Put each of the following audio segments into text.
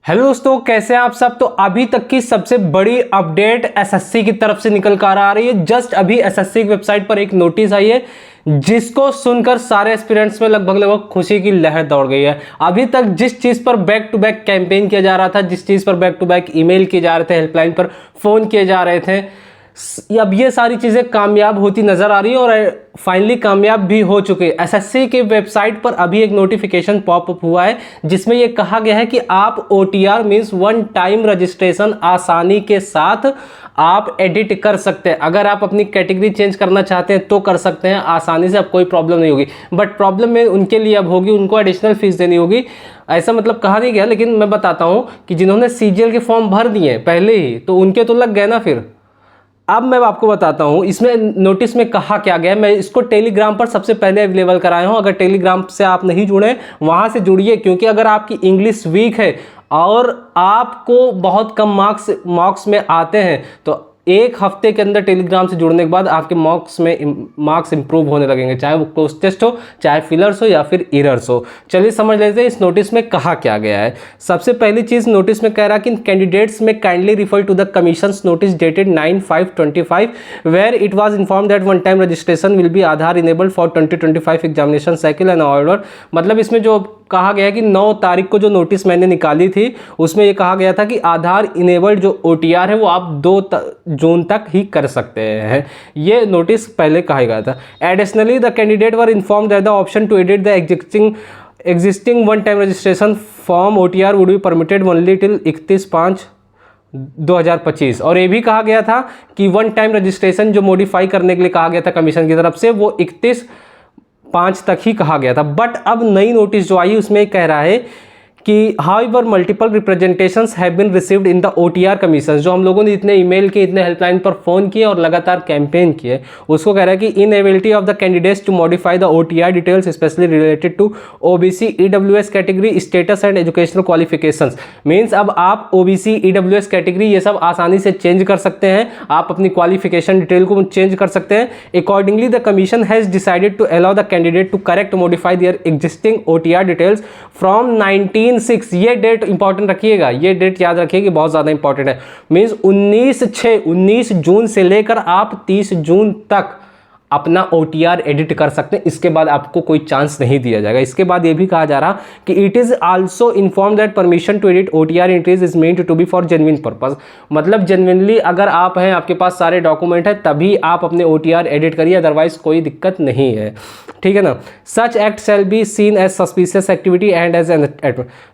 Hello दोस्तों, कैसे हैं आप सब। तो अभी तक की सबसे बड़ी अपडेट एसएससी की तरफ से निकल कर आ रही है। जस्ट अभी एसएससी की वेबसाइट पर एक नोटिस आई है जिसको सुनकर सारे एस्पिरेंट्स में लगभग खुशी की लहर दौड़ गई है। अभी तक जिस चीज पर बैक टू बैक कैंपेन किया जा रहा था, जिस चीज पर बैक टू बैक ईमेल किए जा रहे थे, हेल्पलाइन पर फोन किए जा रहे थे, अब ये सारी चीजें कामयाब होती नजर आ रही है और फाइनली कामयाब भी हो चुके हैं। एसएससी के वेबसाइट पर अभी एक नोटिफिकेशन पॉप अप हुआ है जिसमें ये कहा गया है कि आप OTR means one time registration आसानी के साथ आप एडिट कर सकते हैं। अगर आप अपनी कैटेगरी चेंज करना चाहते हैं तो कर सकते हैं आसानी से, अब कोई प्रॉब्लम नहीं होगी। बट प्रॉब्लम में उनके लिए अब होगी, उनको एडिशनल फीस देनी होगी। ऐसा मतलब कहा नहीं गया, लेकिन मैं बताता हूं कि जिन्होंने सीजीएल के फॉर्म भर दिए पहले ही, तो उनके तो लग गए ना। फिर अब मैं आपको बताता हूं इसमें नोटिस में कहा क्या गया है। मैं इसको टेलीग्राम पर सबसे पहले अवेलेबल कराया हूं। अगर टेलीग्राम से आप नहीं जुड़े, वहां से जुड़िए, क्योंकि अगर आपकी इंग्लिश वीक है और आपको बहुत कम मार्क्स में आते हैं तो एक हफ्ते के अंदर टेलीग्राम से जुड़ने के बाद आपके मार्क्स इंप्रूव होने लगेंगे, चाहे वो क्लोज टेस्ट हो, चाहे फिलर्स हो या फिर एरर्स हो। चलिए समझ लेते हैं इस नोटिस में कहा क्या गया है। सबसे पहली चीज नोटिस में कह रहा है कि कैंडिडेट्स में kindly refer to the commission's notice dated 9/5/25 where it was informed that one time registration will be Aadhaar enabled for 2025 examination cycle and order. मतलब इसमें जो कहा गया है कि 9 तारीख को जो नोटिस मैंने निकाली थी उसमें ये कहा गया था कि आधार इनेबल्ड जो ओटीआर है वो आप 2 जून तक ही कर सकते हैं। ये नोटिस पहले कहा गया था। Additionally the candidate were informed that the option to edit the existing one time registration form OTR would be permitted only till 31/5/2025। और ये भी कहा गया था कि वन टाइम रजिस्ट्रेशन जो मॉडिफाई करने के लिए कहा गया था कमीशन की तरफ से, वो 31/5 तक ही कहा गया था। बट अब नई नोटिस जो आई उसमें कह रहा है कि however multiple representations have been received in the OTR commission. जो हम लोगों ने इतने ईमेल किए, इतने हेल्पलाइन पर फोन किए और लगातार कैंपेन किए, उसको कह रहा है कि inability of the candidates to modify the OTR details specially related to OBC EWS category status and educational qualifications. Means अब आप ओबीसी ईडब्ल्यूएस कैटेगरी ये सब आसानी से चेंज कर सकते हैं, आप अपनी क्वालिफिकेशन डिटेल को चेंज कर सकते हैं। Accordingly the commission has decided to allow the candidate to correct modify their existing OTR details from 19/6। ये डेट इंपॉर्टेंट रखिएगा, ये डेट याद रखिएगा, बहुत ज्यादा इंपॉर्टेंट है। मींस 19 जून से लेकर आप 30 जून तक अपना ओटीआर एडिट कर सकते हैं। इसके बाद आपको कोई चांस नहीं दिया जाएगा। इसके बाद ये भी कहा जा रहा कि it is also inform that permission to edit OTR entries is meant to be for genuine purpose. मतलब जेन्युइनली अगर आप हैं, आपके पास सारे डॉक्यूमेंट है, तभी आप अपने ओटीआर एडिट करिए, अदरवाइज कोई दिक्कत नहीं है। ठीक है ना। Such act shall be seen as suspicious activity and as an.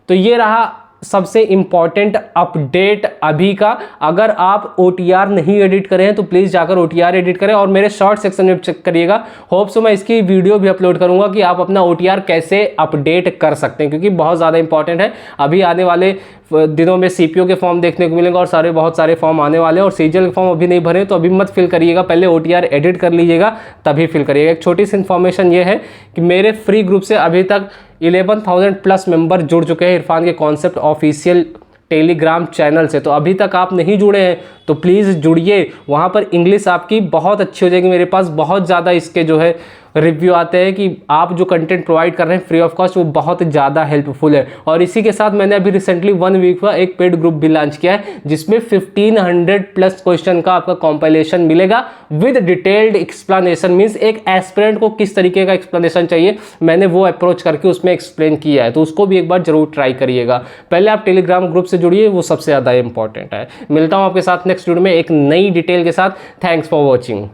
तो ये रहा सबसे इंपॉर्टेंट अपडेट अभी का। अगर आप ओटीआर नहीं एडिट करें हैं तो प्लीज़ जाकर ओटीआर एडिट करें और मेरे शॉर्ट सेक्शन में चेक करिएगा। होप सो मैं इसकी वीडियो भी अपलोड करूंगा कि आप अपना ओटीआर कैसे अपडेट कर सकते हैं, क्योंकि बहुत ज़्यादा इंपॉर्टेंट है। अभी आने वाले दिनों में सीपीओ के फॉर्म देखने को मिलेंगे और बहुत सारे फॉर्म आने वाले हैं। और सीजीएल के फॉर्म अभी नहीं भरे तो अभी मत फिल करिएगा, पहले ओटीआर एडिट कर लीजिएगा तभी फिल करिएगा। एक छोटी सी इन्फॉर्मेशन ये है कि मेरे फ्री ग्रुप से अभी तक 11,000 प्लस मेंबर जुड़ चुके हैं इरफान के कॉन्सेप्ट ऑफिशियल टेलीग्राम चैनल से। तो अभी तक आप नहीं जुड़े हैं तो प्लीज़ जुड़िए, वहाँ पर इंग्लिश आपकी बहुत अच्छी हो जाएगी। मेरे पास बहुत ज़्यादा इसके जो है रिव्यू आते हैं कि आप जो कंटेंट प्रोवाइड कर रहे हैं फ्री ऑफ कॉस्ट, वो बहुत ज़्यादा हेल्पफुल है। और इसी के साथ मैंने अभी रिसेंटली 1 वीक हुआ एक पेड ग्रुप भी लॉन्च किया है जिसमें 1500 प्लस क्वेश्चन का आपका कॉम्पाइलेशन मिलेगा विद डिटेल्ड एक्सप्लेनेशन। मीन्स एक एस्पिरेंट को किस तरीके का एक्सप्लेनेशन चाहिए, मैंने वो अप्रोच करके उसमें एक्सप्लेन किया है, तो उसको भी एक बार जरूर ट्राई करिएगा। पहले आप टेलीग्राम ग्रुप से जुड़िए, वो सबसे ज़्यादा इंपॉर्टेंट है। मिलता हूँ आपके साथ नेक्स्ट वीडियो में एक नई डिटेल के साथ। Thanks for watching.